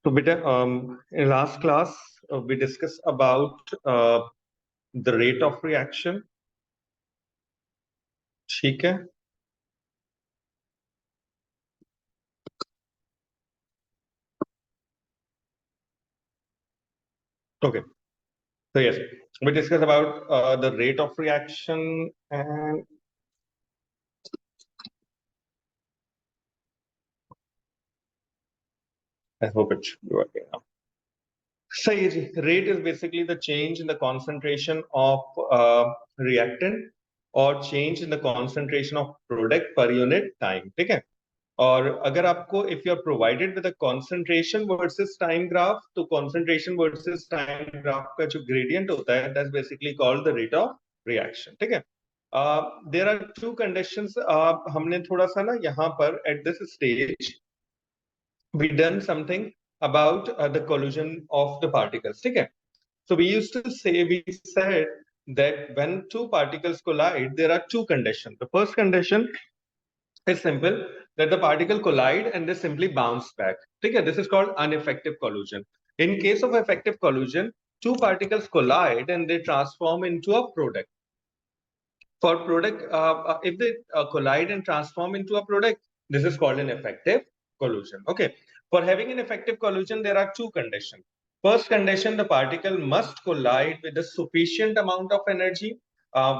So, beta, in last class, we discussed about the rate of reaction. ठीक है. Okay. So yes, we discussed about the rate of reaction, and I hope it should be working now. So rate is basically the change in the concentration of reactant or change in the concentration of product per unit time. ठीक है. और अगर आपको if you are provided with a concentration versus time graph, तो concentration versus time graph का जो gradient होता है that's basically called the rate of reaction. ठीक है. There are two conditions. हमने थोड़ा सा ना यहाँ पर at this stage we done something about the collision of the particles. ठीक है. So we used to say, we said that when two particles collide, there are two conditions. The first condition is simple, that the particle collide and they simply bounce back. Okay, this is called ineffective collision. In case of effective collision, two particles collide and they transform into a product. For product, if they collide and transform into a product, this is called an effective collision. Okay, for having an effective collision, there are two conditions. First condition, the particle must collide with a sufficient amount of energy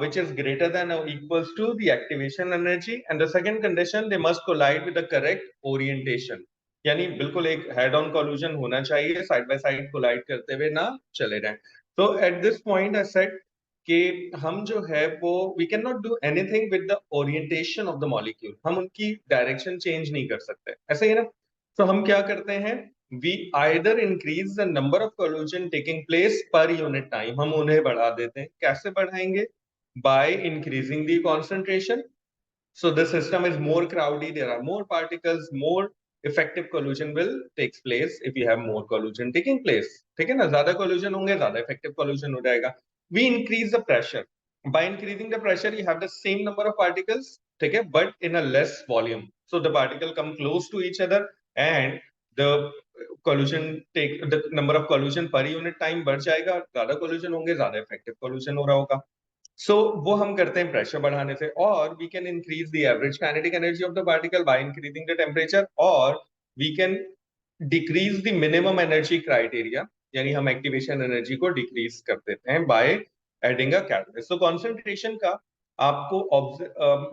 which is greater than or equals to the activation energy, and the second condition, they must collide with the correct orientation. यानी बिल्कुल एक head on collision होना चाहिए, side by side collide करते हुए ना चले जाएं. तो at this point I said कि हम जो है वो we can not do anything with the orientation of the molecule. हम उनकी डायरेक्शन चेंज नहीं कर सकते, ऐसे ही ना. तो हम क्या करते हैं, we either increase the number of collision taking place per unit time. हम उन्हें बढ़ा देते हैं. कैसे बढ़ाएंगे? By increasing the concentration. So the system is more crowded, there are more particles, more effective collision will takes place if you have more collision taking place. ठीक है ना. ज्यादा collision होंगे, ज्यादा effective collision हो जाएगा. We increase the pressure. By increasing the pressure, you have the same number of particles, ठीक है, but in a less volume. So the particle come close to each other and the collision take the number of collision per unit time बढ़ जाएगा. ज्यादा collision होंगे, ज्यादा effective collision हो रहा होगा. So वो हम करते हैं प्रेशर बढ़ाने से. और we can increase the average kinetic energy of the particle by increasing the temperature, or we can decrease the minimum energy criteria, यानी हम एक्टिवेशन एनर्जी को डिक्रीज कर देते हैं by adding a catalyst. So concentration का आपको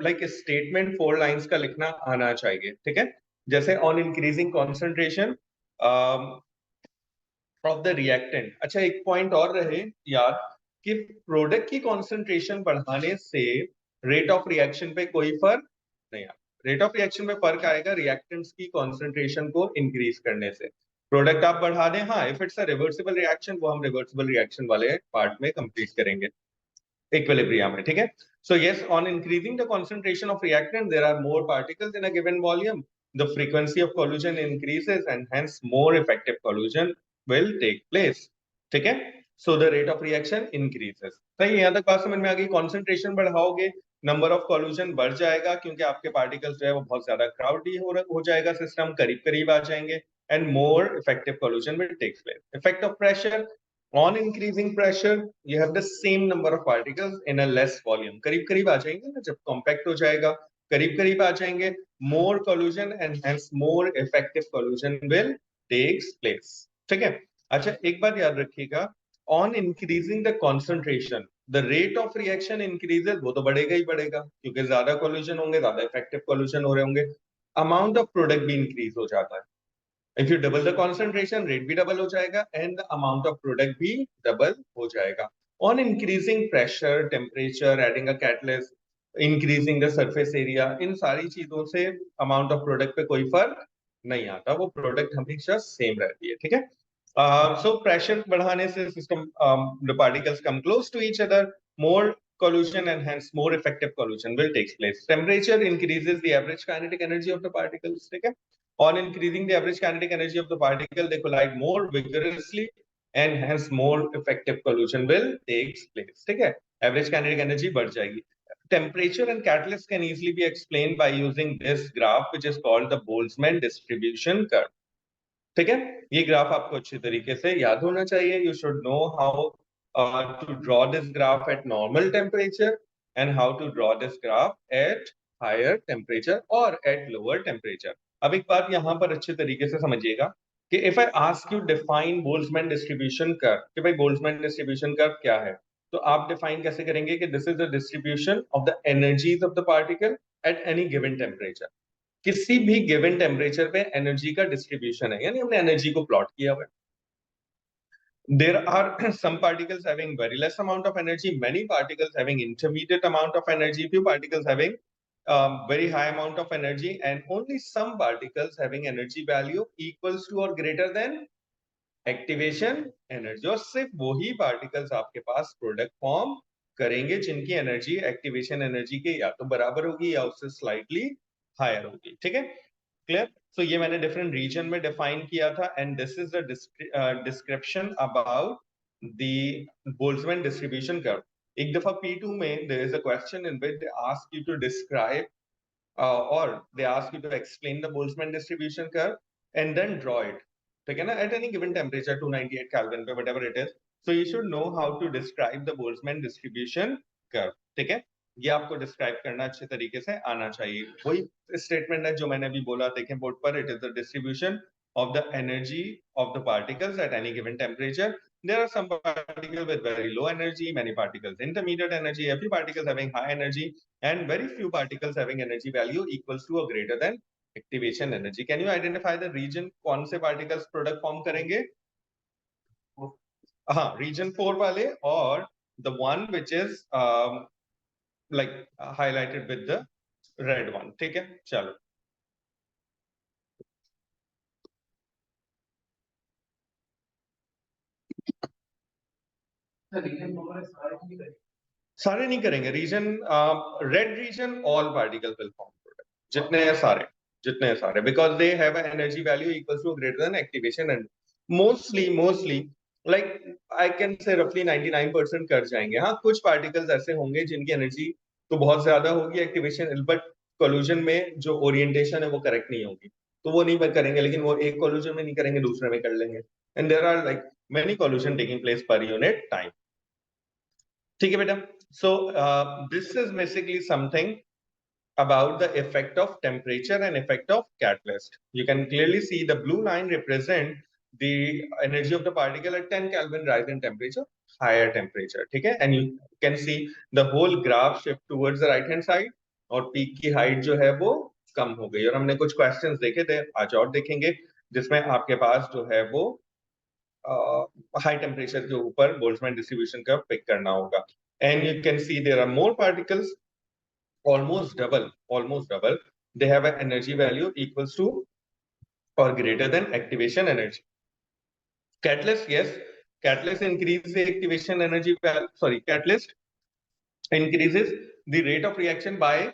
like statement 4 lines का लिखना आना चाहिए. ठीक है. जैसे on increasing concentration of the reactant. अच्छा, एक पॉइंट और रहे याद कि प्रोडक्ट की कॉन्सेंट्रेशन बढ़ाने से रेट ऑफ रिएक्शन पे कोई फर्क नहीं आएगा. रेट ऑफ रिएक्शन में फर्क आएगा रिएक्टेंट्स की कॉन्सेंट्रेशन को इंक्रीज करने से. प्रोडक्ट आप बढ़ा दें, हाँ, if it's a reversible reaction, वो हम रिवर्सिबल रिएक्शन वाले पार्ट में कंप्लीट करेंगे इक्विलिब्रियम में. ठीक है. So yes, on increasing the concentration of reactant, there are more particles in a given volume. The frequency of collision increases and hence more effective collision will take place. ठीक है. So the rate of reaction increases. सही, यहाँ तक बात समझ में आ गई. Concentration बढ़ाओगे, number of collision बढ़ जाएगा क्योंकि आपके particles जो है वो बहुत ज्यादा crowded हो जाएगा, सिस्टम करीब करीब आ जाएंगे, and more effective collision will take place. Effect of pressure. On increasing pressure, you have the same number of particles in a less volume. करीब करीब आ जाएंगे ना, जब compact हो जाएगा, करीब करीब आ जाएंगे. More collision and hence more effective collision will takes place. ठीक है. अच्छा, एक बात याद रखिएगा, on increasing the concentration, the rate of reaction increases. वो तो बढ़ेगा ही बढ़ेगा क्योंकि ज्यादा collision होंगे, ज्यादा effective collision हो रहे होंगे. Amount of product भी increase हो जाता है. If you double the concentration, rate भी double हो जाएगा and the amount of product भी double हो जाएगा. On increasing pressure, temperature, adding a catalyst, increasing the surface area, इन सारी चीजों से amount of product पे कोई फर्क नहीं आता. वो product हमेशा same रहती है. ठीक है. So pressure बढ़ाने से system the particles come close to each other, more collision and hence more effective collision will take place. Temperature increases the average kinetic energy of the particles. ठीक है. On increasing the average kinetic energy of the particle, they collide more vigorously and hence more effective collision will take place. ठीक है. Average kinetic energy बढ़ जाएगी. Temperature and catalyst can easily be explained by using this graph, which is called the Boltzmann distribution curve. ठीक है, ये graph आपको अच्छी तरीके से याद होना चाहिए. You should know how to draw this graph at normal temperature and how to draw this graph at higher temperature और एट लोअर टेम्परेचर. अब एक बात यहाँ पर अच्छे तरीके से समझिएगा कि if I ask you define Boltzmann distribution curve, कि भाई बोल्ट्जमैन डिस्ट्रीब्यूशन कर्व क्या है, तो आप डिफाइन कैसे करेंगे कि this is the distribution of the energies of the particle at any given temperature. किसी भी गिवन टेम्परेचर पे एनर्जी का डिस्ट्रीब्यूशन है, यानी हमने एनर्जी को प्लॉट किया हुआ है. There are some particles having very less amount of energy, many particles having intermediate amount of energy, few particles having very high amount of energy, and only some particles having energy value equals to or greater than activation energy. और सिर्फ वही particles आपके पास product form करेंगे जिनकी energy activation energy के या तो बराबर होगी या उससे स्लाइटली हायर होगी. ठीक है, क्लियर. सो ये मैंने डिफरेंट रीजन में डिफाइन किया था, and this is the description about the Boltzmann distribution curve. एक दफा P2 में there is a question in which they ask you to describe or they ask you to explain the Boltzmann distribution curve and then draw it. ठीक है ना, at any given temperature 298 Kelvin पे whatever it is, so you should know how to describe the Boltzmann distribution curve. ठीक है, ये आपको describe करना अच्छे तरीके से आना चाहिए. वही स्टेटमेंट है जो मैंने अभी बोला, देखें बोर्ड पर. It is the distribution of the energy of the particles at any given temperature. There are some particles with very low energy, many particles intermediate energy, a few particles having high energy, and very few particles having energy value equals to or greater than activation energy. Can you identify the region? कौन से particles product form करेंगे? हाँ, region 4 वाले, और the one which is like highlighted with the red one. ठीक है, चलो. सारे नहीं करेंगे. Region red region all particle will form product, जितने हैं सारे, because they have an energy value equals to greater than activation. And mostly like I can say रफली 99% कर जाएंगे. हाँ, कुछ पार्टिकल्स ऐसे होंगे जिनकी एनर्जी तो बहुत ज्यादा होगी एक्टिवेशन, बट कोलिजन में जो ओरिएंटेशन है वो करेक्ट नहीं होगी, तो वो नहीं करेंगे. लेकिन वो एक कोलिजन में नहीं करेंगे, दूसरे में कर लेंगे. And there are like many collision taking place per unit time. ठीक है बेटा. So this is basically something about the effect of temperature and effect of catalyst. You can clearly see the blue line represent the energy of the particle at 10 Kelvin rise in temperature, higher temperature. ठीक है, and you can see the whole graph shift towards the right hand side, और peak की height जो है वो कम हो गई. और हमने कुछ क्वेश्चंस देखे थे, आज और देखेंगे, जिसमें आपके पास जो है वो हाई टेम्परेचर के ऊपर बोल्ट्जमैन डिस्ट्रीब्यूशन का पिक करना होगा. And you can see there are more particles, almost double. They have an energy value equals to or greater than activation energy. Catalyst, yes, catalyst increases the activation energy value. Sorry, catalyst increases the rate of reaction by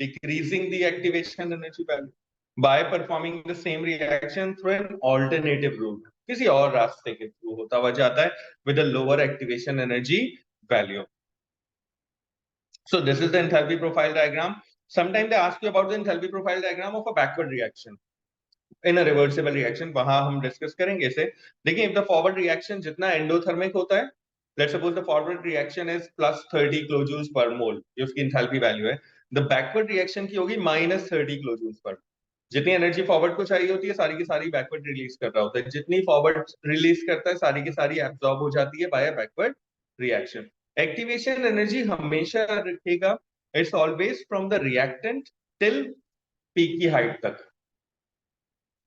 decreasing the activation energy value by performing the same reaction through an alternative route. किसी और रास्ते के through होता हुआ जाता है with a lower activation energy value. So this is the enthalpy profile diagram. Sometimes they ask you about the enthalpy profile diagram of a backward reaction in a reversible reaction. वहां हम discuss करेंगे इसे. देखिए, if the forward reaction जितना endothermic होता है, let's suppose the forward reaction is plus 30 kilojoules per mole, ये उसकी enthalpy value है. The backward reaction की होगी minus 30 kilojoules per. जितनी एनर्जी फॉरवर्ड को चाहिए होती है सारी की सारी बैकवर्ड रिलीज कर रहा होता है. जितनी फॉरवर्ड रिलीज करता है सारी की सारी एब्सॉर्ब हो जाती है by backward reaction. Activation energy हमेशा रखेगा, it's always from the reactant till peak की हाइट तक.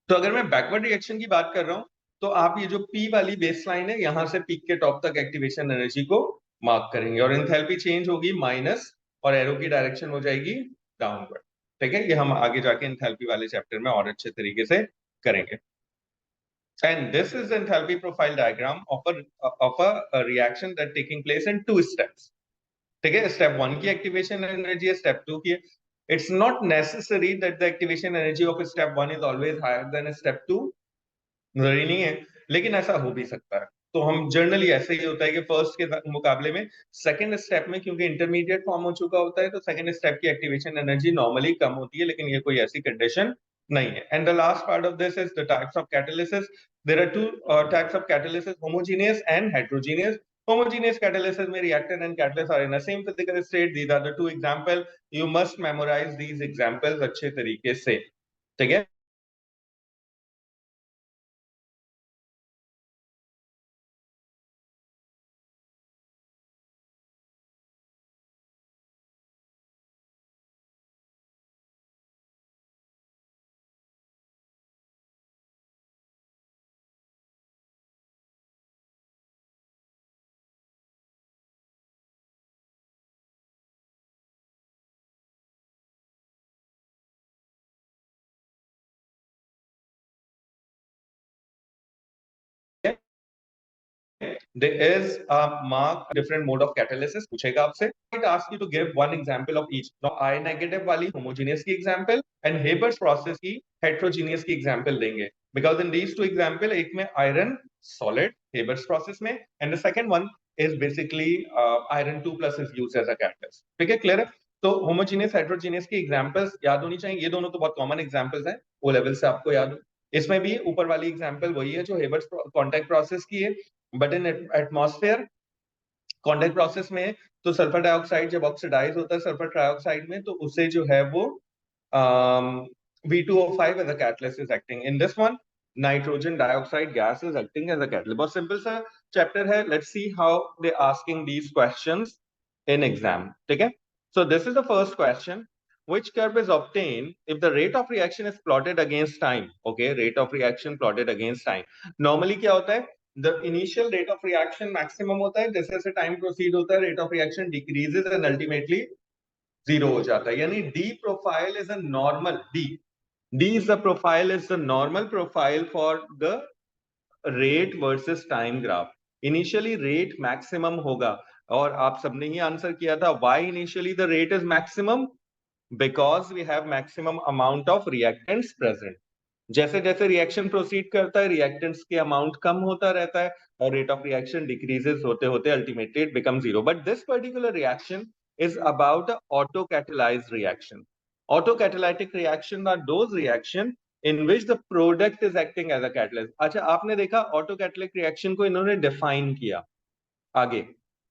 तो अगर मैं बैकवर्ड रिएक्शन की बात कर रहा हूं, तो आप ये जो पी वाली बेस लाइन है, यहां से पीक के टॉप तक एक्टिवेशन एनर्जी को मार्क करेंगे, और एंथैल्पी चेंज होगी माइनस, और एरो की डायरेक्शन हो जाएगी डाउनवर्ड. ठीक है, ये हम आगे जाके एंथैल्पी वाले चैप्टर में और अच्छे तरीके से करेंगे. And this is the enthalpy profile diagram of a reaction that taking place in two steps. ठीक है, step 1 की activation energy है, step 2 की. It's not necessary that the activation energy of step 1 is always higher than step 2. जरूरी नहीं है, लेकिन ऐसा हो भी सकता है. तो हम जनरली ऐसे ही होता है कि फर्स्ट के मुकाबले में सेकंड स्टेप में, क्योंकि इंटरमीडिएट फॉर्म हो चुका होता है, तो सेकंड स्टेप की एक्टिवेशन एनर्जी नॉर्मली कम होती है, लेकिन ये कोई ऐसी कंडीशन नहीं है. And the last part of this is the types of catalysis. There are two types of catalysis: homogeneous and heterogeneous. Homogeneous catalysis में reactant and catalyst are in the same physical state. These are the two examples. You must memorize these examples अच्छे तरीके से. ठीक है? There is a mark different mode of catalysis. पूछेगा आपसे. It asks you to give one example of each. Now I negative वाली homogeneous की example and Haber's process की heterogeneous की example देंगे. Because in these two example, एक में iron solid Haber's process में, and the second one is basically iron 2 plus is used as a catalyst. ठीक है, clear है? तो homogeneous heterogeneous की examples याद होनी चाहिए. ये दोनों तो बहुत common examples हैं. O level से आपको याद हो. इसमें भी ऊपर वाली एग्जांपल वही है जो हेबर्स कांटेक्ट प्रोसेस की है. But in atmosphere contact process में तो सल्फर डाइऑक्साइड जब ऑक्सीडाइज होता है सल्फर ट्राइऑक्साइड में, तो उसे जो है वो V2O5 as a catalyst is acting. In this one, nitrogen dioxide gas is acting as a catalyst. बहुत सिंपल सा चैप्टर है. Let's see how they asking these questions in exam. ठीक है? So this is the first question. Which curve is obtained if the rate of reaction is plotted against time? Okay, rate of reaction plotted against time. Normally क्या होता है? The initial rate of reaction maximum होता है, जैसे जैसे time proceed होता है, rate of reaction decreases and ultimately zero हो जाता है. यानी D profile is a normal D is the profile is the normal profile for the rate versus time graph. Initially rate maximum होगा और आप सबने ही आंसर किया था. Why initially the rate is maximum? Because we have maximum amount of reactants present. जैसे जैसे reaction proceed करता है रिएक्टेंट्स के अमाउंट कम होता रहता है और रेट ऑफ रिएक्शन डिक्रीजेस होते होते ultimately it become zero. But this particular reaction is about a auto-catalyzed reaction. Auto-catalytic reaction are those reaction in which the product is acting as a catalyst. अच्छा, आपने देखा auto-catalytic reaction को इन्होंने define किया आगे,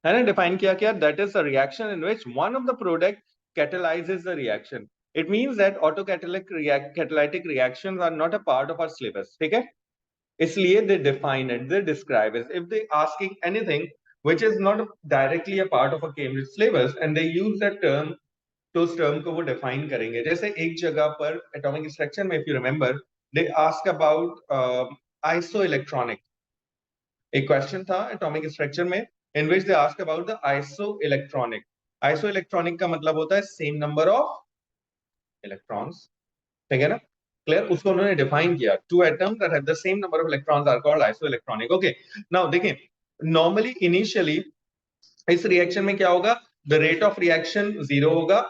है ना? define किया क्या? That is a reaction in which one of the product catalyzes the reaction. It means that autocatalytic reactions are not a part of our syllabus. ठीक है? इसलिए they define it, they describe it. If they asking anything which is not directly a part of a Cambridge syllabus and they use that term, तो उस term को वो define करेंगे. जैसे एक जगह पर एटॉमिक स्ट्रक्चर में, if you remember, they ask about isoelectronic. एक क्वेश्चन था एटॉमिक स्ट्रक्चर में in which they ask about the isoelectronic. Isoelectronic का मतलब होता है सेम नंबर ऑफ इलेक्ट्रॉन्स. ठीक है ना? क्लियर? उसको उन्होंने डिफाइन किया. Two atoms that have the same number of electrons are called isoelectronic. Okay, now देखिए, नॉर्मली इनिशियली इस रिएक्शन में क्या होगा? The rate of reaction zero होगा.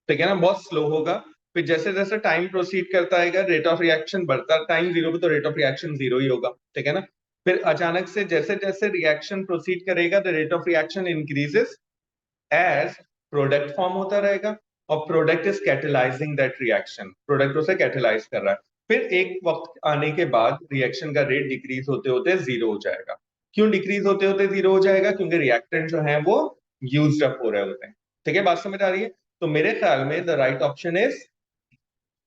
ठीक है ना? बहुत स्लो होगा. फिर जैसे जैसे टाइम प्रोसीड करता है रेट ऑफ रिएक्शन बढ़ता है. टाइम जीरो पे तो रेट ऑफ रिएक्शन जीरो ही होगा. ठीक है ना? फिर अचानक से जैसे जैसे रिएक्शन प्रोसीड करेगा the rate of reaction increases as product form होता रहेगा और product is catalysing that reaction. Product उसे कैटेलाइज कर रहा है. फिर एक वक्त आने के बाद रिएक्शन का रेट डिक्रीज होते होते जीरो हो जाएगा. क्यों डिक्रीज होते होते जीरो हो जाएगा? क्योंकि रिएक्टेंट जो है वो यूज्ड अप हो रहे होते हैं. ठीक है, बात समझ आ रही है? तो मेरे ख्याल में the right option is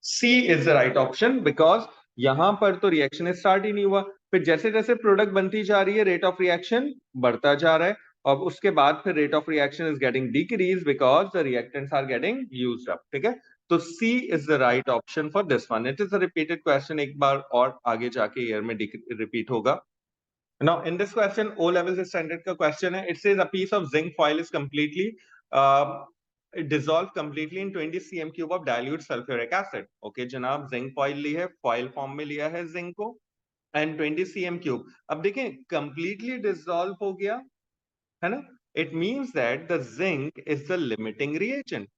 C is the right option. Because यहां पर तो रिएक्शन स्टार्ट ही नहीं हुआ. फिर जैसे जैसे प्रोडक्ट बनती जा रही है रेट ऑफ रिएक्शन बढ़ता जा रहा है और उसके बाद फिर rate of reaction is getting decrease because the reactants are getting used up. ठीक है, तो C is the right option for this one. It is a repeated question, एक बार और आगे जाके ईयर में रिपीट होगा. Now, in this question, O level standard का question है. It says a piece of zinc foil is completely dissolved completely in 20 cm cube of dilute sulfuric acid. Okay, जनाब, zinc foil ली है, foil form में लिया है zinc को, and 20 cm cube. अब देखें, completely dissolve हो गया, है ना? It means that the zinc is the limiting reagent.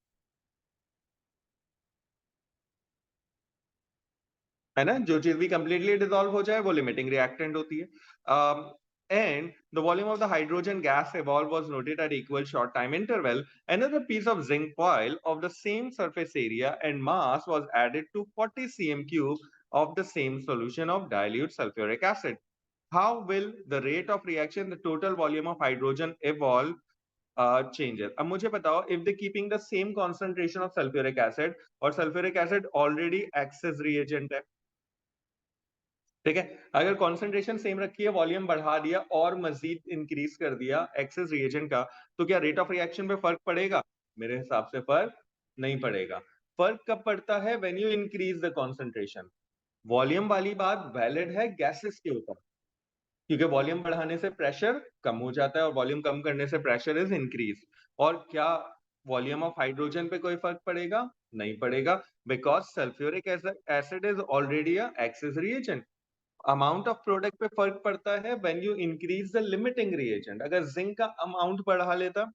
है ना? जो चीज भी completely dissolve हो जाए वो limiting reactant होती है. and the volume of the hydrogen gas evolved was noted at equal short time interval. Another piece of zinc foil of the same surface area and mass was added to 40 cm cube of the same solution of dilute sulfuric acid. How will the rate of reaction, the total volume of hydrogen evolve changes? अब मुझे बताओ, if they keeping the same concentration of sulfuric acid और sulfuric acid already excess reagent है, ठीक है, अगर concentration same रखी है, वॉल्यूम बढ़ा दिया और मजीद इंक्रीज कर दिया एक्सेस रिएजेंट का, तो क्या रेट ऑफ रिएक्शन पे फर्क पड़ेगा? मेरे हिसाब से फर्क नहीं पड़ेगा। फर्क कब पड़ता है? When you increase the concentration. Volume वाली बात वैलिड है गैसेस के ऊपर, क्योंकि वॉल्यूम बढ़ाने से प्रेशर कम हो जाता है और वॉल्यूम कम करने से प्रेशर इज इंक्रीज। और क्या वॉल्यूम ऑफ हाइड्रोजन पे कोई फर्क पड़ेगा? नहीं पड़ेगा, because sulphuric acid is already a excess reagent. Amount of product पे फर्क पड़ता है when you increase the limiting reagent. अगर जिंक का अमाउंट बढ़ा लेता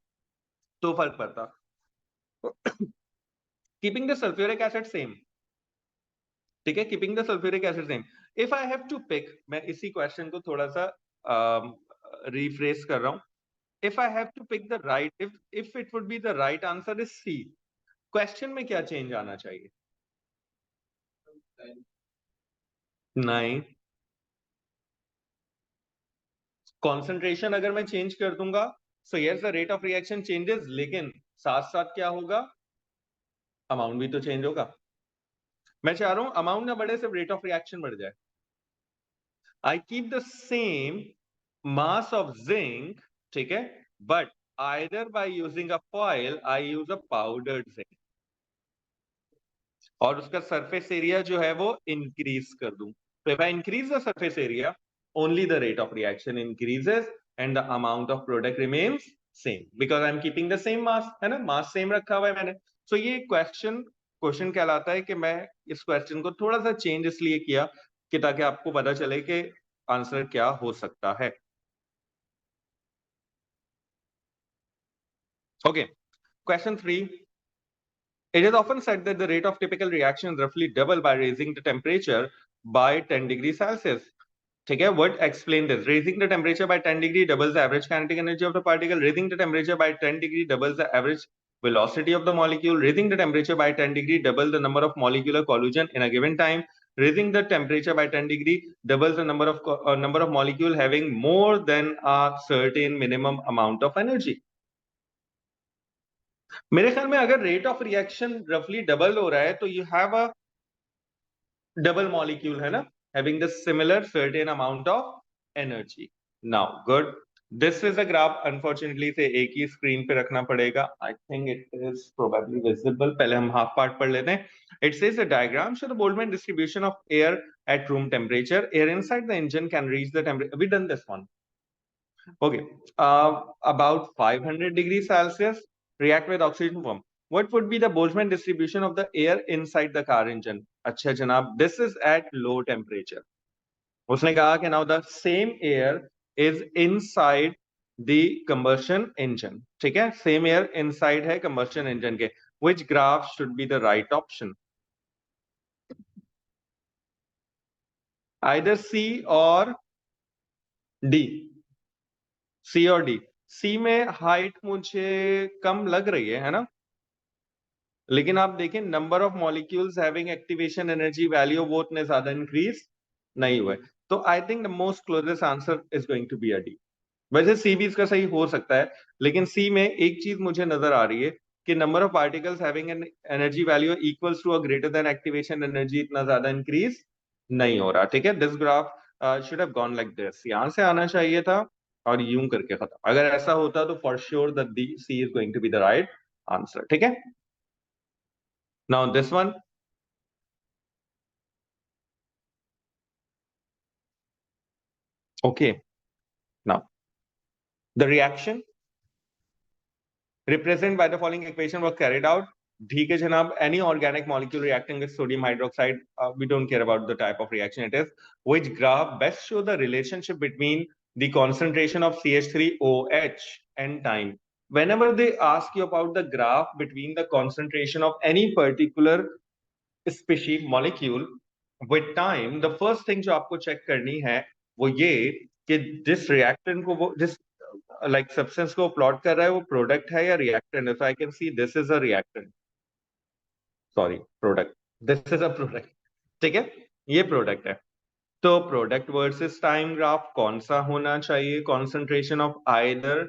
तो फर्क पड़ता। Keeping the sulphuric acid same, ठीक है, keeping the sulphuric acid same. If I have to pick, मैं इसी क्वेश्चन को थोड़ा सा रिफ्रेश कर रहा हूं। If I have to pick the right, if it would be the right answer is C. Question में क्या चेंज आना चाहिए? नहीं, कॉन्सेंट्रेशन अगर मैं चेंज कर दूंगा, so yes the rate of reaction changes, लेकिन साथ साथ क्या होगा? अमाउंट भी तो चेंज होगा। मैं चाह रहा हूं अमाउंट ना बढ़े, सिर्फ रेट ऑफ रिएक्शन बढ़ जाए। I keep the same mass of zinc, ठीक है, but either by using a foil I use a powdered zinc, और उसका सरफेस एरिया जो है वो इंक्रीज कर दूं। तो if I increase the surface area, only the rate of reaction increases and the amount of product remains same, because I am keeping the same mass, है ना, मास सेम रखा हुआ है मैंने। सो ये क्वेश्चन कहलाता है कि मैं इस क्वेश्चन को थोड़ा सा चेंज इसलिए किया कि ताकि आपको पता चले कि आंसर क्या हो सकता है। Okay, question 3। It is often said that the rate of typical reaction is roughly double by raising the temperature by 10 degrees Celsius. ठीक है, what explain this? Raising the temperature by 10 degree doubles the average kinetic energy of the particle. Raising the temperature by 10 degree doubles the average velocity of the molecule. Raising the temperature by 10 degree doubles the number of molecular collision in a given time. Raising the temperature by 10 degree doubles the number of molecule having more than a certain minimum amount of energy. मेरे ख्याल में अगर rate of reaction रफली double हो रहा है तो you have a double molecule, है ना, having the similar certain amount of energy. Now good, this is a graph, unfortunately से एक ही स्क्रीन पे रखना पड़ेगा। I think it is probably visible. पहले हम हाफ पार्ट पढ़ लेते हैं। It says the diagram show the Boltzmann distribution of air at room temperature. Air inside the engine can reach the temperature. We done this one. Okay, about 500 degrees Celsius, react with oxygen form. What would be the Boltzmann distribution of the air inside the car engine? अच्छा जनाब, this is at low temperature. उसने कहा कि now the same air is inside the combustion engine. ठीक है, same air inside है combustion engine के. Which graph should be the right option? Either C or D. C और D. C में height मुझे कम लग रही है ना, लेकिन आप देखें number of molecules having activation energy value वो उतने ज्यादा इंक्रीज नहीं हुए। तो I think the most closest answer is going to be a D. वैसे सी भी इसका सही हो सकता है, लेकिन सी में एक चीज मुझे नजर आ रही है कि number of particles having an energy value equals to a greater than activation energy इतना ज्यादा इंक्रीज नहीं हो रहा। ठीक है, this graph should have gone like this, यहां से आना चाहिए था और यूं करके खत्म। अगर ऐसा होता तो for sure the C is going to be the right answer. ठीक है, now this one. Okay, now the reaction represented by the following equation was carried out. ठीक है जनाब, any organic molecule reacting with sodium hydroxide, we don't care about the type of reaction it is. Which graph best show the relationship between the concentration of CH3OH and time? Whenever they ask you about the graph between the concentration of any particular species molecule with time, the first thing जो आपको check करनी है वो ये कि जिस reactant को वो जिस लाइक सब्सटेंस को प्लॉट कर रहा है वो प्रोडक्ट है या रिएक्टेंट है. So I can see this is a reactant, sorry product, this is a product. ठीक है, ये प्रोडक्ट है. तो प्रोडक्ट वर्सेस टाइम ग्राफ कौन सा होना चाहिए? कॉन्सेंट्रेशन ऑफ आइदर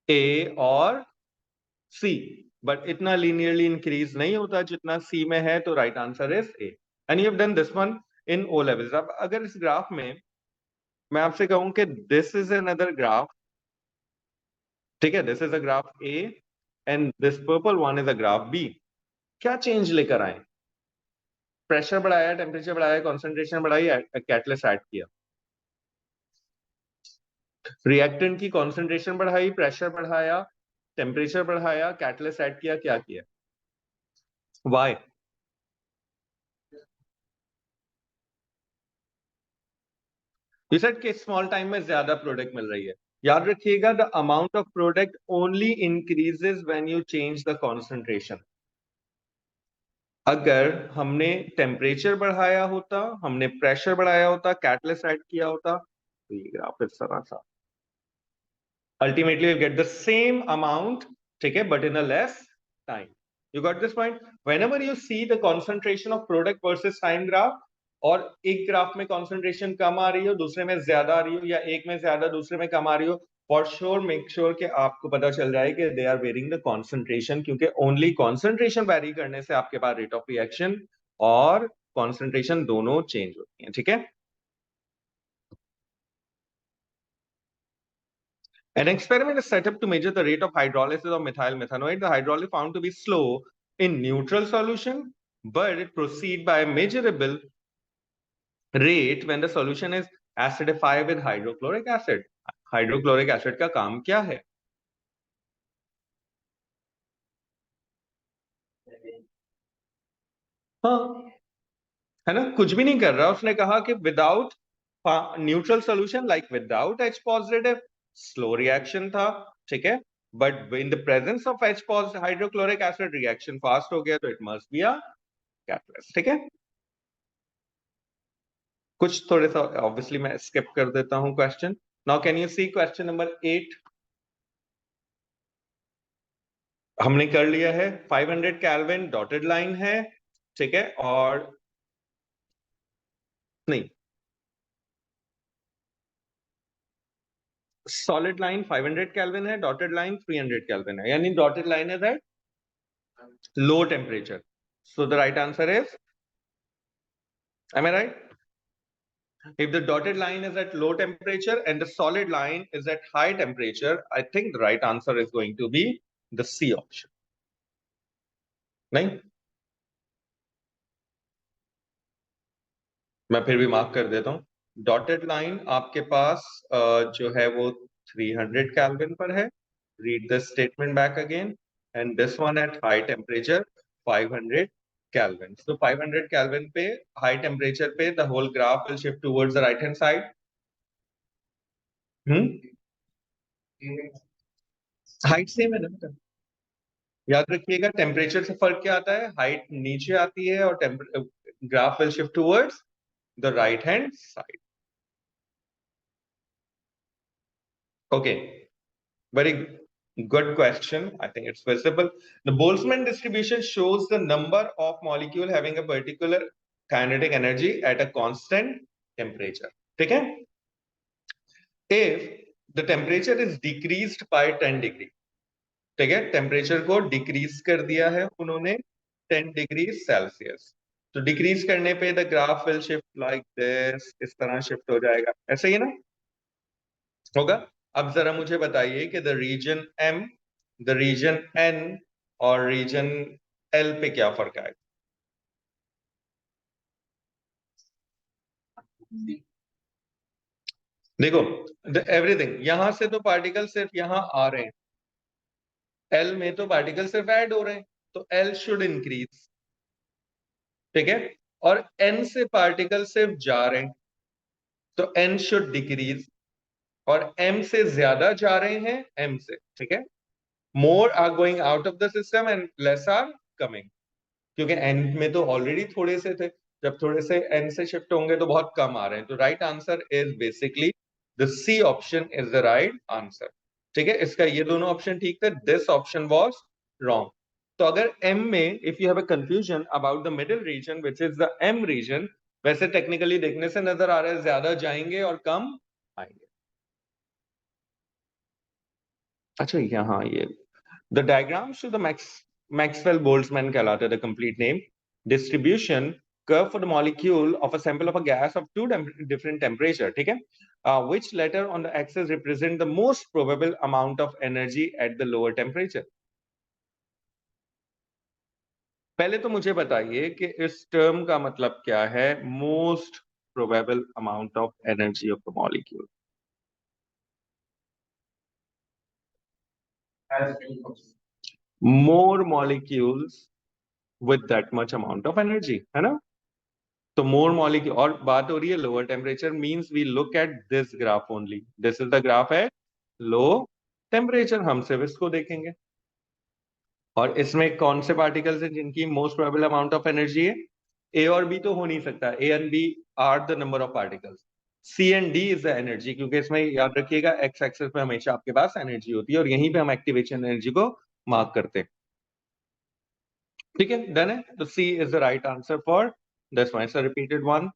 ए और सी, बट इतना लीनियरली इंक्रीज नहीं होता जितना सी में है. तो right answer is A. And you have done this one in O levels. अब अगर इस ग्राफ में मैं आपसे कहूं कि दिस इज अनदर ग्राफ, ठीक है, this is a graph A and this purple one is a graph B, क्या चेंज लेकर आए? प्रेशर बढ़ाया, टेम्परेचर बढ़ाया, कॉन्सेंट्रेशन बढ़ाई, कैटलिस्ट ऐड किया. रिएक्टेंट की कॉन्सेंट्रेशन बढ़ाई, प्रेशर बढ़ाया, टेम्परेचर बढ़ाया, कैटलिस्ट ऐड किया, क्या किया? वाई? यू सेड कि स्मॉल टाइम में ज्यादा प्रोडक्ट मिल रही है. याद रखिएगा, the amount of product only increases when you change the concentration. अगर हमने टेम्परेचर बढ़ाया होता, हमने प्रेशर बढ़ाया होता, कैटलिस्ट ऐड किया होता, तो ये ग्राफ इस तरह था. Ultimately, you get the same amount, ठीक है, but in a less time. You got this point? Whenever you see the concentration of product versus time graph, और एक ग्राफ में कॉन्सेंट्रेशन कम आ रही हो, दूसरे में ज्यादा आ रही हो, या एक में ज्यादा दूसरे में कम आ रही हो, फॉर श्योर मेक श्योर कि आपको पता चल जाए कि they are varying the concentration, क्योंकि ओनली कॉन्सेंट्रेशन वेरी करने से आपके पास रेट ऑफ रिएक्शन और कॉन्सेंट्रेशन दोनों चेंज होती हैं. ठीक है. An experiment is set up to measure the rate of hydrolysis of methyl methanoate. The hydrolysis found to be slow in neutral solution, but it proceeds by a measurable rate when the solution is acidified with hydrochloric acid. Hydrochloric acid का काम क्या है? हाँ, है ना, कुछ भी नहीं कर रहा. उसने कहा कि without neutral solution like without H positive slow reaction था. ठीक है, but in the presence of H positive hydrochloric acid reaction fast हो गया, तो it must be a catalyst. ठीक है, कुछ थोड़े सा ऑब्वियसली मैं स्किप कर देता हूं question. Now can you see question number 8. हमने कर लिया है 500 केल्विन डॉटेड लाइन है. ठीक है, और नहीं, सॉलिड लाइन 500 केल्विन है, डॉटेड लाइन 300 केल्विन है, यानी dotted line is eight low temperature. So the right answer is, am I right? If the dotted line is at low temperature and the solid line is at high temperature, I think the right answer is going to be the C option. नहीं, मैं फिर भी mark कर देता हूं. Dotted line आपके पास जो है वो 300 केल्विन पर है. Read the statement back again. And this one at high temperature 500 kelvin. तो 500 केल्विन पे हाई टेम्परेचर पे the whole graph will shift towards the right hand side. Height same है ना. याद रखिएगा, टेम्परेचर से फर्क क्या आता है? हाइट नीचे आती है और graph will shift towards the right hand side. Okay, very good question. I think it's visible. The Boltzmann distribution shows the number of molecule having a particular kinetic energy at a constant temperature. ठीक है? If the temperature is decreased by 10 degree, ठीक है, temperature को decrease कर दिया है उन्होंने 10 degree Celsius. तो डिक्रीज करने पे the graph will shift like this, इस तरह शिफ्ट हो जाएगा. ऐसे ही ना होगा. अब जरा मुझे बताइए कि the region M, the region N और रीजन L पे क्या फर्क आएगा? देखो, एवरीथिंग यहां से तो पार्टिकल सिर्फ यहां आ रहे हैं, L में तो पार्टिकल सिर्फ ऐड हो रहे हैं, तो L शुड इंक्रीज. ठीक है, और N से पार्टिकल सिर्फ जा रहे हैं, तो N शुड डिक्रीज. और M से ज्यादा जा रहे हैं M से. ठीक है, more are going out of the system and less are coming, क्योंकि N में तो ऑलरेडी थोड़े से थे. जब थोड़े से n से शिफ्ट होंगे तो बहुत कम आ रहे हैं, तो right answer is basically the C option is the right answer. ठीक है, इसका ये दोनों ऑप्शन ठीक थे, दिस ऑप्शन वाज रॉन्ग। तो अगर m में if you have a confusion about the middle region which is the m region, वैसे टेक्निकली देखने से नजर आ रहा है ज्यादा जाएंगे और कम आएंगे। अच्छा यहाँ ये the diagram show the Maxwell Boltzmann कहलाता है the complete name, distribution curve for the molecule of a sample of a gas of two different temperature, ठीक है, which letter on the axis represent the most probable amount of energy at the lower temperature। पहले तो मुझे बताइए कि इस term का मतलब क्या है, most probable amount of energy of the molecule. More molecules with that much amount of energy, है ना। तो मोर मॉलिक्यूल, और बात हो रही है lower temperature, means we look at this graph only, this is the graph at low temperature, हम सिर्फ इसको देखेंगे। और इसमें कौन से पार्टिकल्स हैं जिनकी most probable amount of energy है, ए और बी तो हो नहीं सकता, A and B are the number of particles, C and D is the energy, क्योंकि इसमें याद रखिएगा एक्स एक्सिस पे हमेशा आपके पास एनर्जी होती है और यहीं पे हम एक्टिवेशन एनर्जी को मार्क करते हैं। ठीक है, डन है, तो C is the right answer for this one, it's a repeated one.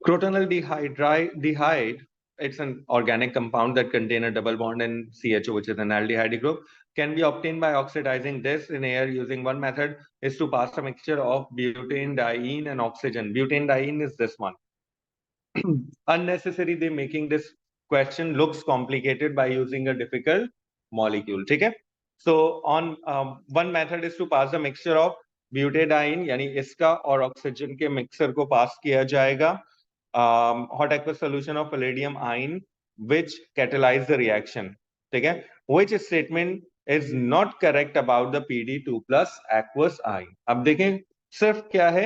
Crotonal dehyde, it's an organic compound that contain a double bond in CHO, which is an aldehyde group, can be obtained by oxidizing this in air using one method is to pass a mixture of butadiene and oxygen. Butadiene is this one. Unnecessary, they making this question looks complicated by using a difficult molecule. ठीक है, so on one method is to pass the mixture of butadiene, यानी इसका और oxygen के mixer को पास किया जाएगा hot aqueous solution of palladium ion which catalyze the reaction, ठीक है, which statement is not correct about the PD2 plus aqueous ion। अब देखें सिर्फ क्या है,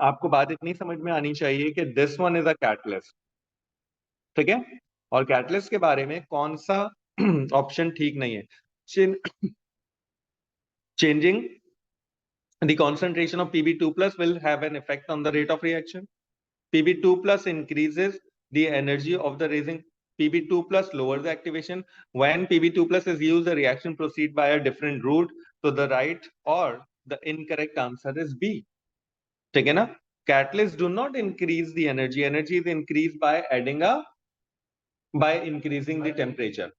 आपको बात इतनी समझ में आनी चाहिए कि this one is a catalyst, ठीक है, और कैटलिस्ट के बारे में कौन सा ऑप्शन ठीक नहीं है। Changing the concentration of Pb2 plus will have an effect on the rate of reaction। Pb2 plus increases the energy of the resin, Pb2 plus lowers the activation। When Pb2 plus is used, the reaction proceed by a different route, so the right or the incorrect answer is B, ठीक है ना। Catalysts do not increase the energy, energy is increased by adding a, by increasing the temperature,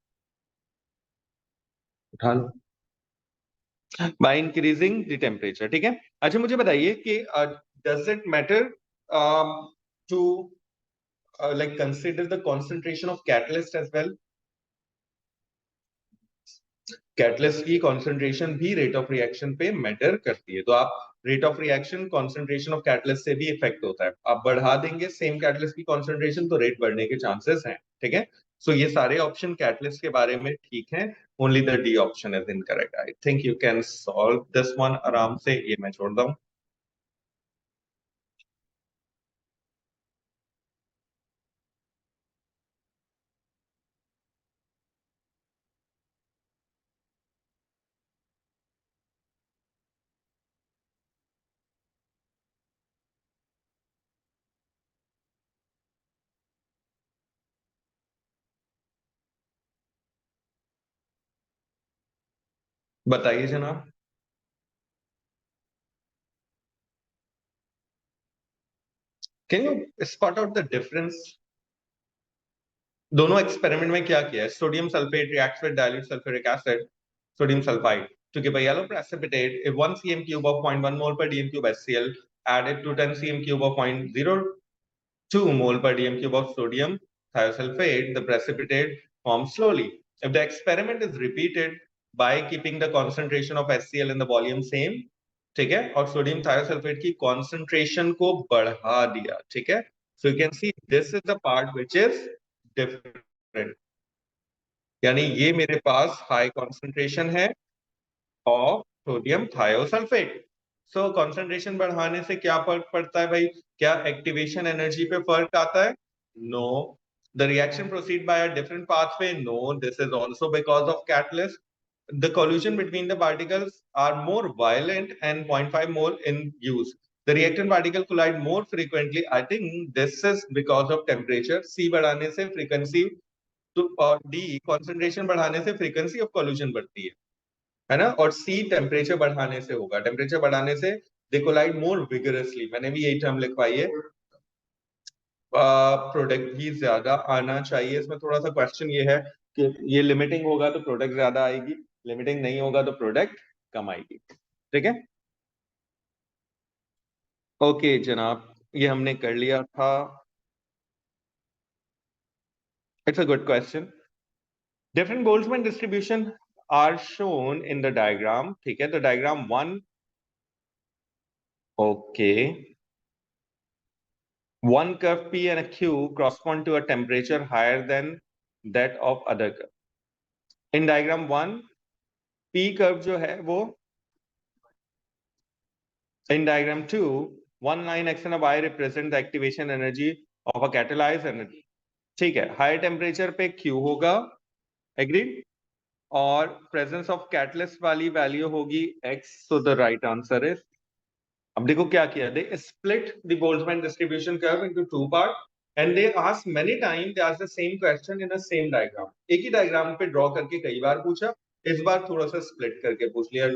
उठा लो, by increasing the temperature, ठीक है। अच्छा मुझे बताइए कि does it matter to like consider the concentration of catalyst as well। Catalyst की concentration भी rate of reaction पे मैटर करती है, तो आप rate of reaction concentration of catalyst से भी इफेक्ट होता है, आप बढ़ा देंगे सेम कैटलिस्ट की कॉन्सेंट्रेशन तो रेट बढ़ने के चांसेस हैं, ठीक है। सो ये सारे ऑप्शन कैटलिस्ट के बारे में ठीक है, only the D option is incorrect. I think you can solve this one आराम से, ये मैं छोड़ दूं। बताइए जनाब। Can you spot out the difference, दोनों एक्सपेरिमेंट में क्या किया है, sodium sulphate reacts with dilute sulphuric acid, sodium sulfide to give a yellow precipitate if 1 cm cube of 0.1 mole per dm cube HCl added to 10 cm cube of 0.02 mole per dm cube of sodium thiosulfate, the precipitate forms slowly। If the experiment is repeated by keeping the concentration of HCl in the volume same, ठीक है, और sodium thiosulphate की concentration को बढ़ा दिया, ठीक है, so you can see this is the part which is different, यानी ये मेरे पास हाई कॉन्सेंट्रेशन है of sodium thiosulphate. So concentration बढ़ाने से क्या फर्क पड़ता है भाई, क्या एक्टिवेशन एनर्जी पे फर्क आता है, no, The reaction proceed by a different pathway. No, this is also because of catalyst. The collision between the particles are more violent and 0.5 mole in use. The reactant particle collide more frequently. I think this is because of temperature. C बढ़ाने से frequency तो और D concentration बढ़ाने से frequency of collision बढ़ती है ना? और C temperature बढ़ाने से होगा. Temperature बढ़ाने से they collide more vigorously. मैंने भी यही term लिखवाई है. प्रोडक्ट भी ज्यादा आना चाहिए. इसमें थोड़ा सा क्वेश्चन ये है कि ये लिमिटिंग होगा तो प्रोडक्ट ज्यादा आएगी, लिमिटिंग नहीं होगा तो प्रोडक्ट कम आएगी. ठीक है, ओके जनाब, ये हमने कर लिया था. It's a good question. Different Boltzmann distribution are shown in the diagram. ठीक है, तो diagram 1, okay, one curve P and a Q correspond to a temperature higher than that of other curve. In diagram 1, P curve जो है वो, in diagram 2, one line x and a y represent the activation energy of a catalyzed energy. ठीक है, higher temperature पे Q होगा, agreed, और presence of catalyst वाली value होगी x. So the right answer is, अब देखो क्या किया, they split the Boltzmann distribution curve into two part and they ask many time, they ask the same question in a same diagram. एक ही diagram पे draw करके कई बार पूछा, इस बार थोड़ा सा स्प्लिट करके पूछ लिया,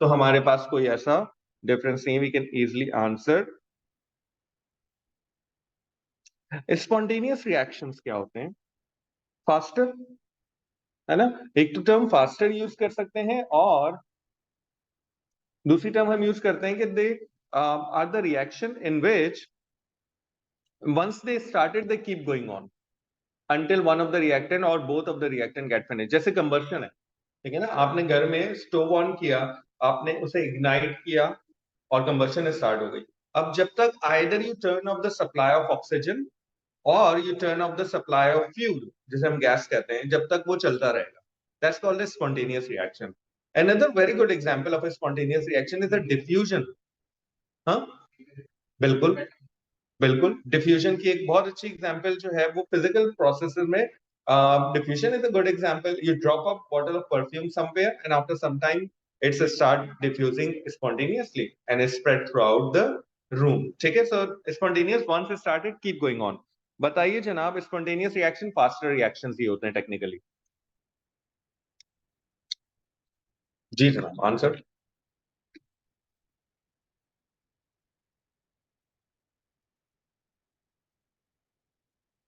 तो हमारे पास कोई ऐसा डिफरेंस नहीं, we can easily answer. Spontaneous reactions क्या होते हैं? फास्टर, है ना? एक तो टर्म फास्टर यूज कर सकते हैं और दूसरी टर्म हम यूज करते हैं कि they are the reaction in which once they started they keep going on until one of the reactant or both of the reactant get finished. जैसे कंबर्शन है, ठीक है ना, आपने घर में स्टोव ऑन किया, आपने उसे इग्नाइट किया और कंबर्शन स्टार्ट हो गई. अब जब तक either you turn off the supply of oxygen or you turn off the supply of fuel, जिसे हम गैस कहते हैं, जब तक वो चलता रहेगा, that's called a spontaneous reaction. Another very good example of a spontaneous reaction is a diffusion. हाँ, बिल्कुल बिल्कुल, डिफ्यूजन की एक बहुत अच्छी एग्जांपल जो है वो फिजिकल प्रोसेसेस में, diffusion is a good example. You drop a bottle of perfume somewhere and after some time it's start diffusing spontaneously and is spread throughout the room. ठीक है, so spontaneous once started keep going on. बताइए जनाब, spontaneous reaction faster reactions ही होते हैं technically. जी जनाब, answer.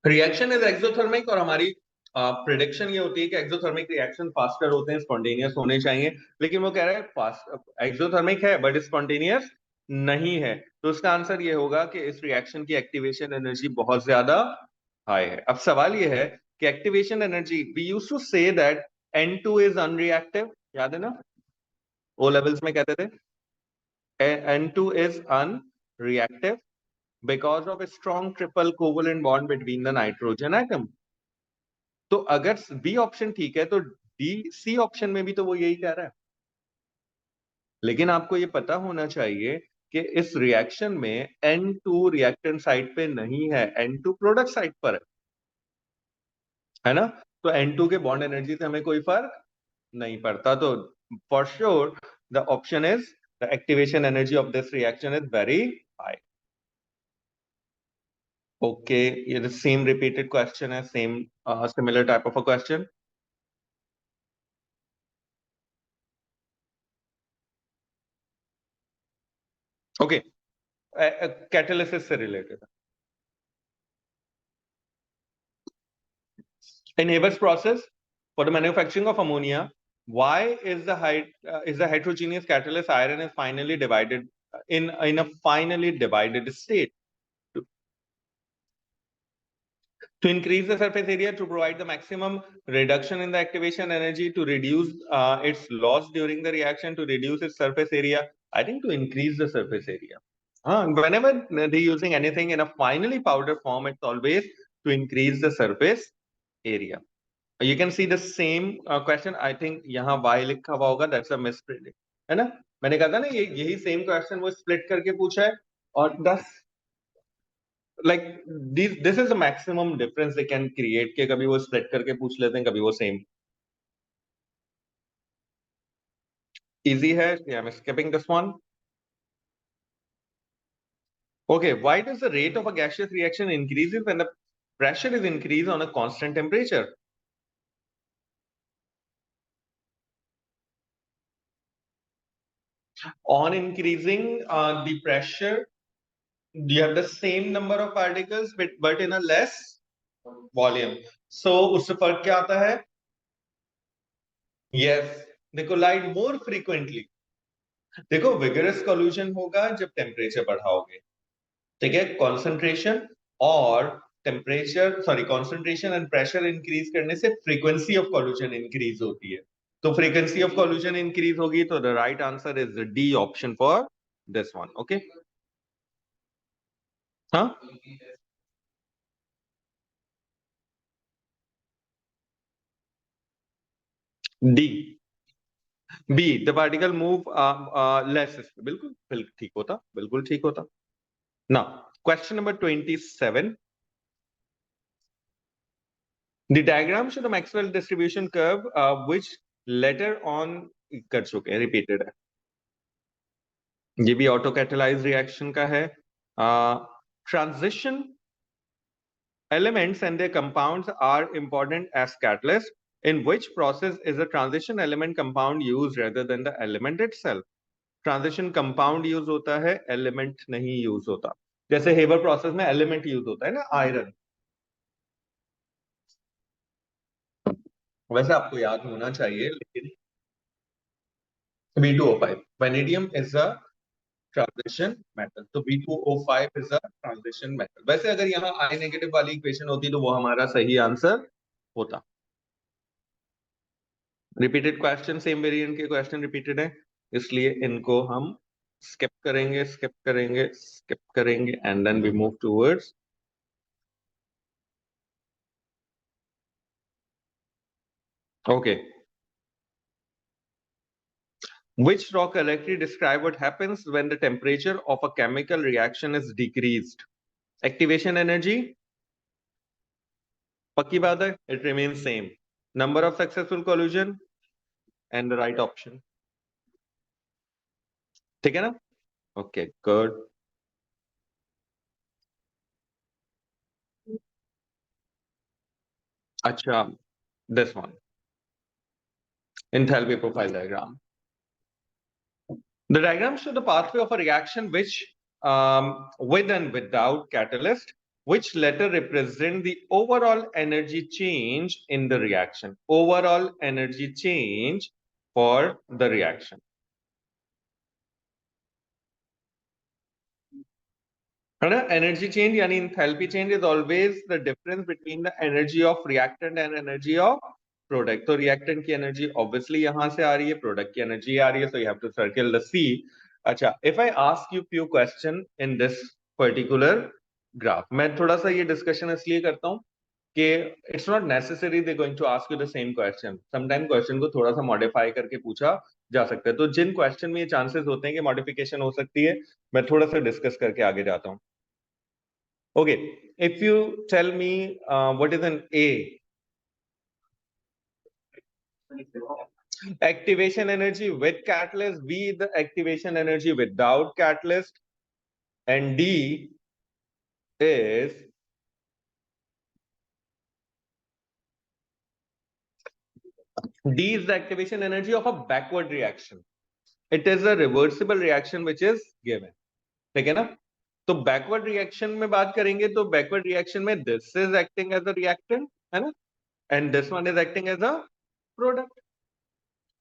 Reaction is exothermic और हमारी प्रिडिक्शन ये होती है कि एक्सोथर्मिक रिएक्शन फास्टर होते हैं, स्पॉन्टेनियस होने चाहिए, लेकिन वो कह रहा है फास्ट एक्सोथर्मिक है बट स्पॉन्टेनियस नहीं है. तो उसका आंसर ये होगा कि इस रिएक्शन की एक्टिवेशन एनर्जी बहुत ज्यादा हाई है. अब सवाल ये है कि activation energy, we used to say that N2 is unreactive, याद है ना, ओ लेवल्स में कहते थे N2 is unreactive because of a strong triple covalent bond between the nitrogen atom. तो अगर बी ऑप्शन ठीक है तो डी सी ऑप्शन में भी तो वो यही कह रहा है. लेकिन आपको ये पता होना चाहिए कि इस रिएक्शन में N2 रिएक्टेंट साइड पे नहीं है, N2 प्रोडक्ट साइड पर है ना. तो N2 के बॉन्ड एनर्जी से हमें कोई फर्क नहीं पड़ता. तो for sure the option is, the activation energy of this reaction is very high. Okay, ये द सेम रिपीटेड क्वेश्चन है, same similar type of a question. Okay, catalysis से related. In Haber's process for the manufacturing of ammonia, why is the heterogeneous catalyst iron is finally divided in a finally divided state? To increase the surface area, to provide the maximum reduction in the activation energy, to reduce its loss during the reaction, to reduce its surface area. I think to increase the surface area. Whenever they're using anything in a finally powder form, it's always to increase the surface area. You can see the same question. I think यहाँ y लिखा हुआ होगा, that's a misprint, है ना. मैंने कहा था ना, यही सेम क्वेश्चन वो स्प्लिट करके पूछा है. और 10 like this is the maximum difference they can create कि कभी वो split करके पूछ लेते हैं, कभी वो same. Easy है, yeah, I'm skipping this one. Okay, why does the rate of a gaseous reaction increases when the pressure is increased on a constant temperature? On increasing the pressure, you have the same number of particles but in a less volume. So उससे फर्क क्या आता है? Yes, they collide more frequently. देखो vigorous collision होगा जब temperature बढ़ाओगे, ठीक है? कॉन्सेंट्रेशन और कॉन्सेंट्रेशन एंड प्रेशर इंक्रीज करने से फ्रीक्वेंसी ऑफ कॉल्यूशन इंक्रीज होती है. तो फ्रीक्वेंसी ऑफ कॉल्यूशन इंक्रीज होगी तो the right answer is D option for this one. Okay, हाँ, D, B the particle move less. बिल्कुल बिल्कुल ठीक होता, बिल्कुल ठीक होता. Now question number 27. The diagram show the Maxwell distribution curve, which later on कर चुके हैं, repeated है. ये भी ऑटो कैटालाइज रिएक्शन का है. Transition elements and their compounds are important as catalyst. In which process is a transition element compound used rather than the element itself? Transition compound use होता है, element नहीं use होता. जैसे Haber process में element use होता है ना, iron. वैसे आपको याद होना चाहिए, लेकिन B2O5 vanadium is a transition metal. तो B2O5 is a transition metal. वैसे अगर यहाँ I नेगेटिव वाली इक्वेशन होती तो वो हमारा सही आंसर होता. रिपीटेड क्वेश्चन, सेम वेरिएंट के क्वेश्चन रिपीटेड है, इसलिए इनको हम स्किप करेंगे, स्किप करेंगे, स्किप करेंगे and then we move towards. Okay, which rock correctly describe what happens when the temperature of a chemical reaction is decreased? Activation energy, पक्की बात है, it remains same. Number of successful collision and the right option. ठीक है ना? Okay, good. अच्छा, this one, enthalpy profile diagram. The diagram shows the pathway of a reaction which with and without catalyst, which later represent the overall energy change in the reaction. Overall energy change for the reaction. Energy change यानी enthalpy change is always the difference between the energy of reactant and energy of product. तो reactant की energy obviously यहाँ से आ रही है, product की energy आ रही है, so you have to circle the C. अच्छा, if I ask you few question in this particular graph, मैं थोड़ा सा ये discussion इसलिए करता हूँ कि it's not necessary they're going to ask you the same question. Sometimes question को थोड़ा सा modify करके पूछा जा सकता है. तो जिन question में ये chances होते हैं कि modification हो सकती है, मैं थोड़ा सा discuss करके आगे जाता हूँ. Okay, if you tell me what is an A? Activation energy with catalyst, B the activation energy without catalyst, and D is the activation energy of a backward reaction. It is a reversible reaction which is given. ठीक है ना? तो backward reaction में बात करेंगे तो backward reaction में this is acting as a reactant, है ना? And this one is acting as a product.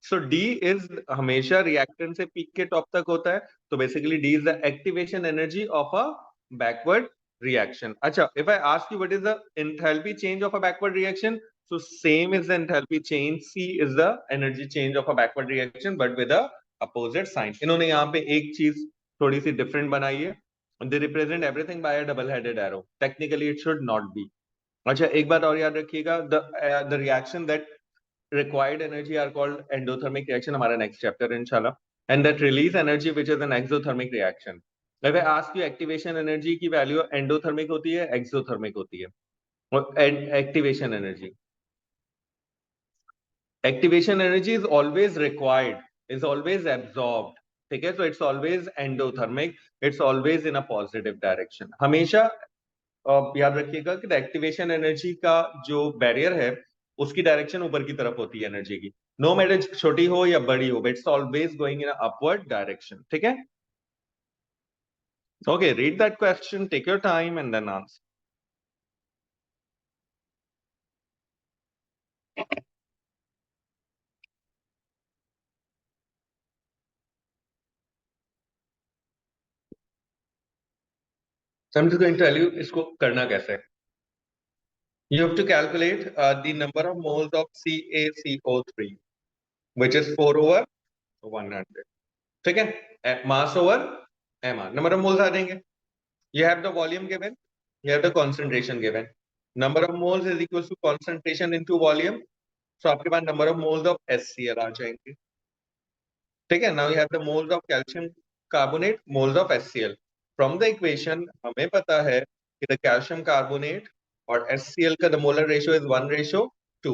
So D is हमेशा reactant से peak के top तक होता है. तो basically D is the activation energy of a backward reaction. अच्छा, if I ask you what is the enthalpy change of a backward reaction, so same is the enthalpy change. C is the energy change of a backward reaction, but with a opposite sign. इन्होंने यहाँ पे एक चीज थोड़ी सी different बनाई है. They represent everything by a double-headed arrow. Technically, it should not be. अच्छा, एक बात और याद रखिएगा, the reaction that required energy are called endothermic reaction, हमारा next chapter inshallah, and that release energy which is an exothermic reaction. If I ask you activation energy की value endothermic होती है, एक्सोथर्मिक होती है? और activation energy is always required, is always absorbed. ठीक है, so it's always endothermic, it's always in a positive direction. हमेशा याद रखिएगा कि एक्टिवेशन एनर्जी का जो बैरियर है उसकी डायरेक्शन ऊपर की तरफ होती है एनर्जी की, नो मैटर छोटी हो या बड़ी हो, it's always going in upward direction. ठीक है, okay, read that question, take your time and then answer. I'm just going to tell you इसको करना कैसे है. You have to calculate the number of moles of CaCO3, which is 4 over 100. ठीक है, mass over mR, number of moles आ जाएंगे. You have the volume given, you have the concentration given. Number of moles is equal to concentration into volume. So आपके पास number of moles of HCl आ जाएंगे. ठीक है, now you have the moles of calcium carbonate, moles of HCl. From the equation हमें पता है कि the calcium carbonate और HCl का the molar ratio is 1:2.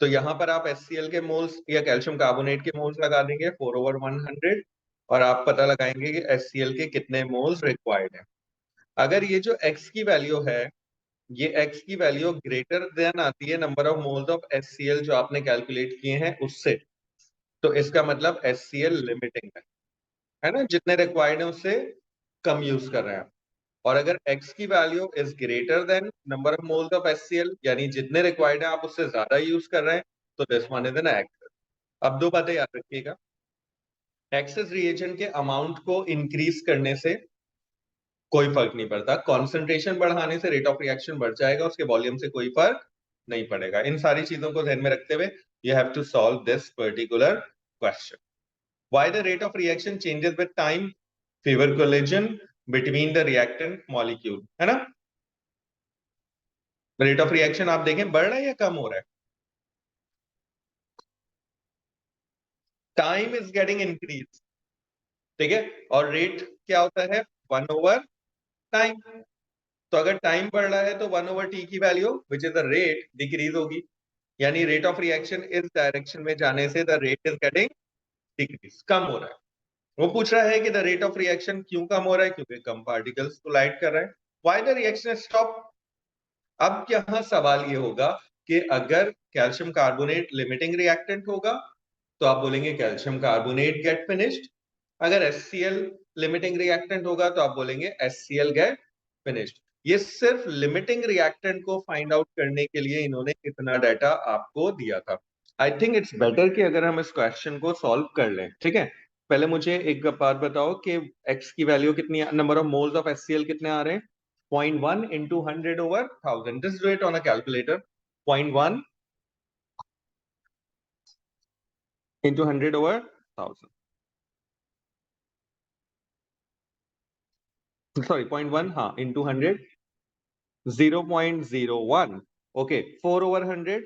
तो यहाँ पर आप HCl के मोल्स या कैल्शियम कार्बोनेट के मोल्स लगा देंगे 4 over 100 और आप पता लगाएंगे कि HCl के कितने मोल्स रिक्वायर्ड है. अगर ये जो X की वैल्यू है, ये X की वैल्यू ग्रेटर देन आती है number of moles of HCl जो आपने कैलकुलेट किए हैं उससे, तो इसका मतलब HCl लिमिटिंग है ना, जितने रिक्वायर्ड है उससे कम यूज कर रहे हैं. और अगर X की value is greater than number of moles of HCl, यानी जितने रिक्वायर्ड है आप उससे ज्यादा यूज कर रहे हैं, तो this one is an excess. अब दो बातें याद रखिएगा. एक्सेस रिएजेंट के अमाउंट को इंक्रीज करने से कोई फर्क नहीं पड़ता, कॉन्सेंट्रेशन बढ़ाने से रेट ऑफ रिएक्शन बढ़ जाएगा, उसके वॉल्यूम से कोई फर्क नहीं पड़ेगा. इन सारी चीजों को ध्यान में रखते हुए you have to solve this particular question. Why the rate of reaction changes with time? Favour collision between the reactant molecule, है ना. रेट ऑफ रिएक्शन आप देखें बढ़ रहा है या कम हो रहा है? Time is getting increase. ठीक है, और रेट क्या होता है? 1 over टाइम. तो अगर टाइम बढ़ रहा है तो 1 over t की value which is the rate decrease होगी, यानी रेट ऑफ रिएक्शन इस डायरेक्शन में जाने से the rate is getting decrease, कम हो रहा है. वो पूछ रहा है कि द रेट ऑफ रिएक्शन क्यों कम हो रहा है? क्योंकि कम पार्टिकल्स कोलाइड कर रहे हैं. Why the reaction stop? अब यहाँ सवाल ये होगा कि अगर कैल्शियम कार्बोनेट लिमिटिंग रिएक्टेंट होगा तो आप बोलेंगे कैल्शियम कार्बोनेट गेट फिनिश्ड. अगर HCl लिमिटिंग रिएक्टेंट होगा तो आप बोलेंगे HCl गेट फिनिश्ड. ये सिर्फ लिमिटिंग रिएक्टेंट को फाइंड आउट करने के लिए इन्होंने इतना डाटा आपको दिया था. आई थिंक इट्स बेटर कि अगर हम इस क्वेश्चन को सॉल्व कर लें. ठीक है, पहले मुझे एक बात बताओ कि X की वैल्यू कितनी, number of moles of HCl कितने आ रहे हैं? 0.1 into 100 over 1000. Just do it on a calculator. 0.1 into 100 over 1000. Sorry, 0.1 हाँ into 100, 0.01. Okay, 4 over 100,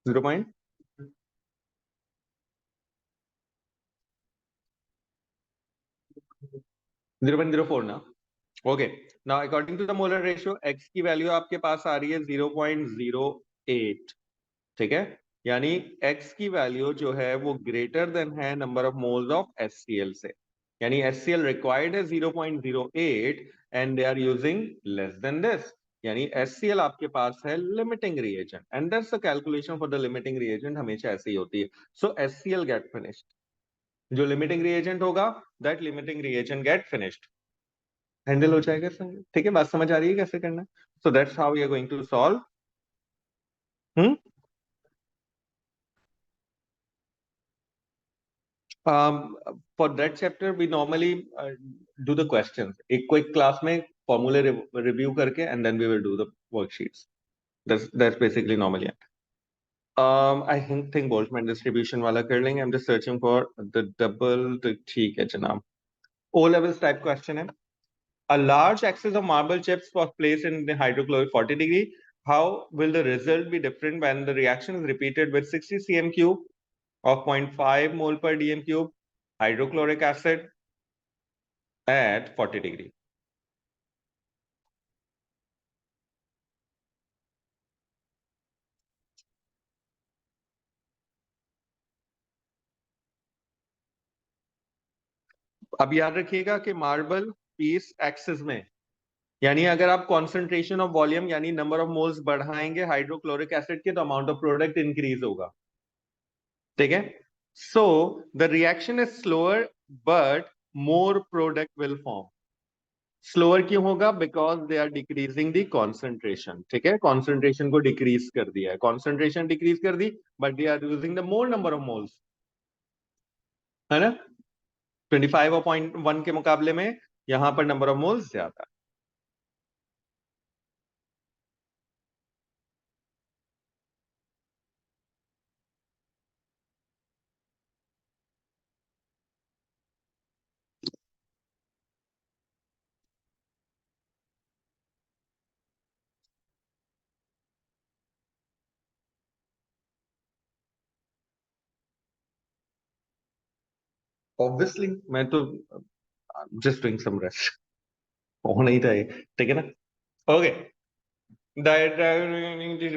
0.04 ना. Okay, now according to the molar ratio, X की वैल्यू आपके पास आ रही है 0.08. ठीक है, यानी X की वैल्यू जो है वो ग्रेटर देन है number of moles of HCl से, यानी HCl रिक्वायर्ड है 0.08 and they are using less than this, यानी HCl आपके पास है limiting reagent and that's the calculation for the limiting reagent, हमेशा ऐसे ही होती है. सो HCl गेट फिनिश्ड, जो लिमिटिंग रिएजेंट होगा that limiting reagent get finished. Handle हो जाएगा सर? ठीक है, बात समझ आ रही है कैसे करना? So that's how we are going to solve. For that chapter, we normally do the questions. एक quick class में formula review करके and then we will do the worksheets. That's basically normally it. I think Boltzmann distribution वाला कर लेंगे. I'm just searching for the double. ठीक है जनाब. O levels type question है. A large axis of marble chips was placed in the hydrochloric 40 degree. How will the result be different when the reaction is repeated with 60 cm cube of 0.5 mole per dm cube hydrochloric acid at 40 degree. अब याद रखिएगा कि marble piece axis में, यानी अगर आप concentration of volume यानी number of moles बढ़ाएंगे हाइड्रोक्लोरिक एसिड के, तो अमाउंट ऑफ प्रोडक्ट इंक्रीज होगा। ठीक है, so the reaction is slower but more product will form. Slower क्यों होगा? Because they are decreasing the concentration. ठीक है, कॉन्सेंट्रेशन को डिक्रीज कर दिया है, कॉन्सेंट्रेशन डिक्रीज कर दी, but they are using the more number of moles, है ना। 25.1 के मुकाबले में यहां पर नंबर ऑफ मोल्स ज्यादा। ऑब्वियसली मैं तो जस्ट डूइंग सम रेस्ट, होना ही था ये। ठीक है ना। Okay,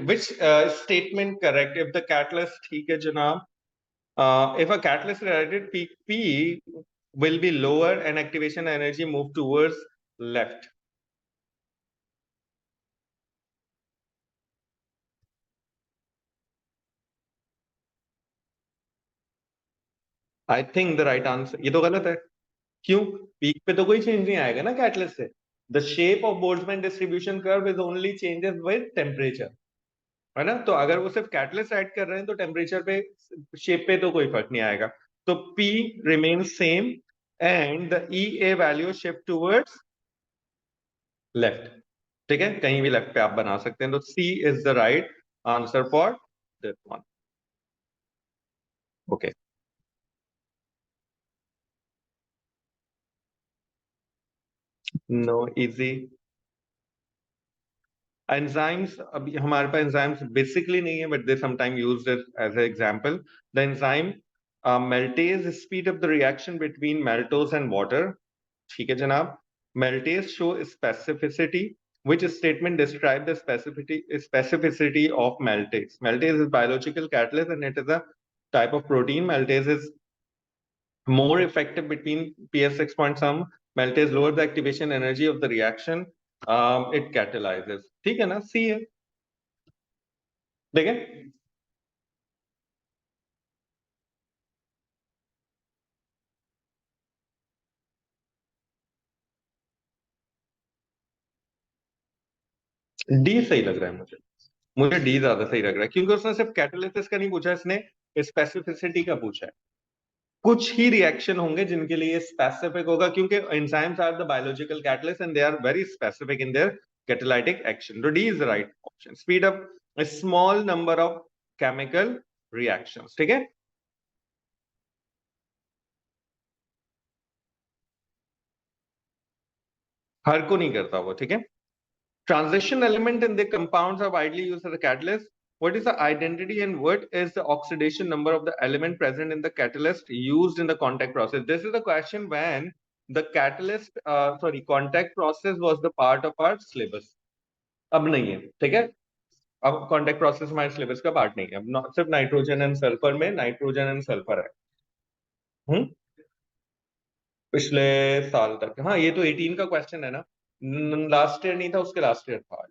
which statement correct if the catalyst, ठीक है जनाब, if a catalyst reacted peak P will be lower and activation energy move towards left. I think the right answer, ये तो गलत है। क्यों? पीक पे तो कोई चेंज नहीं आएगा ना कैटलिस्ट से। The shape of Boltzmann distribution curve is only changes with temperature, है ना। तो अगर वो सिर्फ कैटलिस्ट ऐड कर रहे हैं तो टेम्परेचर पे, शेप पे तो कोई फर्क नहीं आएगा। तो P remains same and the EA value shift towards left। ठीक है, कहीं भी लेफ्ट पे आप बना सकते हैं। तो C is the right answer for this one. Okay. No, easy. Enzymes, अभी हमारे पास enzymes basically नहीं है, but they sometimes used it as an example. The enzyme maltase speed up the reaction between maltose and water. ठीक है जनाब। Maltase show specificity. Which statement describe the specificity of maltase? Maltase is biological catalyst and it is a type of protein. Maltase is more effective between PS6 point some. Maltase lower the activation energy of the reaction. It catalyzes. ठीक है ना, सी है। देखें, D सही लग रहा है मुझे। मुझे डी ज्यादा सही लग रहा है, क्योंकि उसने सिर्फ कैटालिसिस का नहीं पूछा, इसने स्पेसिफिसिटी का पूछा है। कुछ ही रिएक्शन होंगे जिनके लिए स्पेसिफिक होगा, क्योंकि enzymes are the biological catalyst and they are very specific in their catalytic action. तो D is the right option. Speed up a small number of chemical reactions। ठीक है, हर को नहीं करता वो। ठीक है, transition element in the compounds are widely used as a catalyst. What is the identity and what is the oxidation number of the element present in the catalyst used in the contact process? This is the question when the catalyst, contact process was the part of our syllabus. अब नहीं है। ठीक है, अब contact process हमारे syllabus का part नहीं है। अब सिर्फ नाइट्रोजन एंड सल्फर में नाइट्रोजन एंड सल्फर है। पिछले साल तक, हाँ ये तो 18 का क्वेश्चन है ना, लास्ट ईयर नहीं था, उसके लास्ट ईयर था।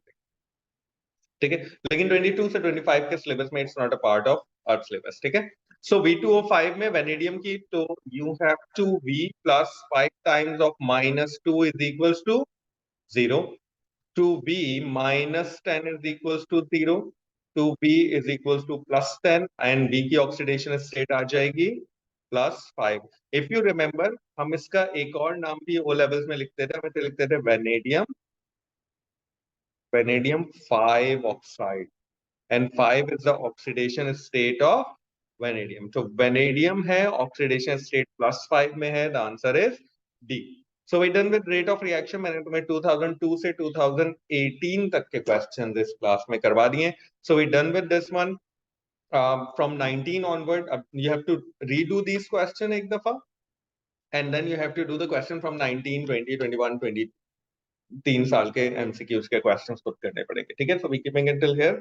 ठीक है, लेकिन 22 से 25 के सिलेबस में it's not a part of our syllabus. ठीक है, सो V2O5 में वेनेडियम की, तो you have to V plus 5 times of -2 is equals to 0, two V minus 10 is equals to 0, two V is equals to plus 10 and V की oxidation state आ जाएगी +5। If you remember, हम इसका एक और नाम भी ओ लेवल्स में लिखते थे, हम इसे लिखते थे vanadium, vanadium 5 oxide, and 5 is the oxidation state of vanadium. तो vanadium है, oxidation state +5 में है, the answer is D. So we done with rate of reaction। मैंने तुम्हें 2002 से 2018 तक के क्वेश्चन इस क्लास में करवा दिए। So we done with this one। From 19 onward, you have to redo these question एक दफा, and then you have to do the question from 19, 20, 21, 20 3 साल के MCQs के questions put करने पड़ेंगे. ठीक है, so we keeping it till here.